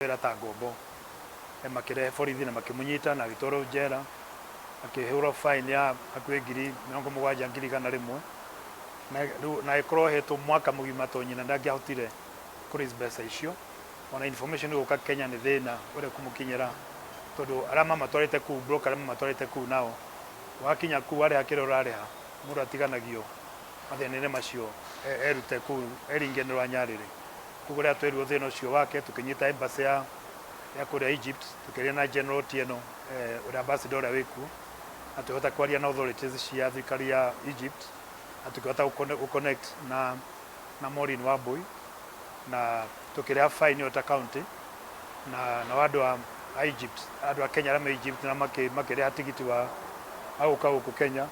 era ta ngombo makire borithi na makimunyita na gitoro njera akihura fine ya akwe ngiri 7,100 na ikoro hetu mwaka mugima tonyina ndagiahotire kuri mbeca icio ona information uka Kenya ni thina ure kumukinyira tondu arama matwarite ku broker arama matwarite ku nao wakinya ku ari akirora ariha muru atiganagio mathenene macio erute ku eringene rwa Nyarire kuguria tweru thina ucio wake tukinyita embassy ya kuri Egypt tukiria na General Tieno uri ambassador wiku atuhota kwaria na authorities cia thirikari ya Egypt atukihota connect na Maureen Wambui na tukiria fine ota county na wadu wa Egypt adu wa Kenya rama Egypt na makiria tigiti wa auka huko Kenya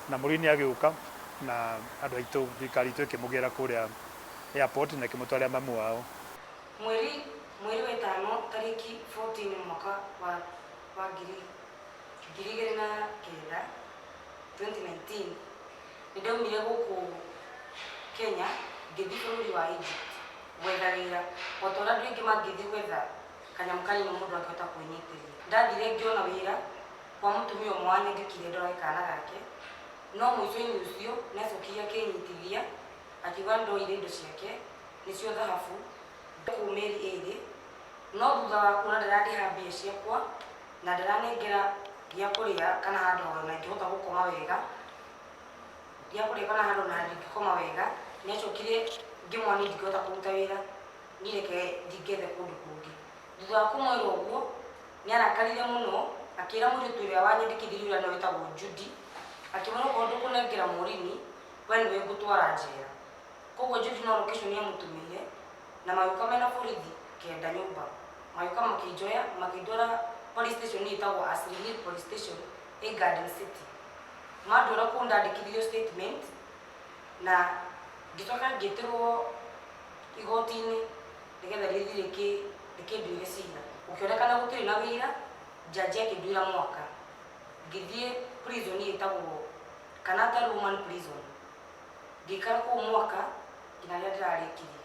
na Maureen agiuka na adu aitu thirikari tu ikimugera kuria airport na kimutwaria mamu wao mweri wetano tariki 14 mwaka wa ngiri na kenda 2019 nidaumire guku Kenya ngithi bũrũri wa Egypt gwetha wĩra otora andũ aingĩ mangĩthi gwetha kanyamũ kanini mũndũ angĩhota kwĩnyitĩria. Ndathire ngĩona wĩra kwa mũtumia ũmwe wanyandĩkire ndore kana gake no mũico-inĩ ũcio nĩacokire akĩnyitithia akiuga ndoire indo ciake nĩcio thahabu kũu mĩeri ĩrĩ no thutha wa kuona ndarandiha mbia ciakwa na ndaranengera gĩa kũrĩa kana handũ ona ingĩhota gũkoma wega gĩa kũrĩa kana handũ na ingĩkoma wega nĩacokire ngĩmwani ndingĩhota kũruta wĩra nireke ndingethe kũndũ kũngĩ. Thutha wa kũmwĩra ũguo nĩarakarire mũno akĩra mũirĩtu ũrĩa wanyandĩkithirie wĩra na wĩtagwo Judy akĩmwĩra okorwo ndũkũnengera Maureen we nĩwe ngũtwara njera. Koguo Judy no location yamũtũmĩire na magĩũka mena borithi kenda nyũmba magĩũka makĩnjoya makĩndwara police station ĩtagwo Asili Hill police station ĩ Garden City. Mandwĩra kũu ndandĩkithirio statement na ngĩcoka ngĩtĩrwo igoti-inĩ nĩgetha rĩthiĩ rĩkĩnduĩre cira. Gũkĩonekana gũtirĩ na wĩira jaji akĩnduĩra mwaka. Ngĩthiĩ prison ĩtagwo Kanata Roman prison ngĩikara kũu mwaka nginya rĩrĩa ndĩrarĩkirie.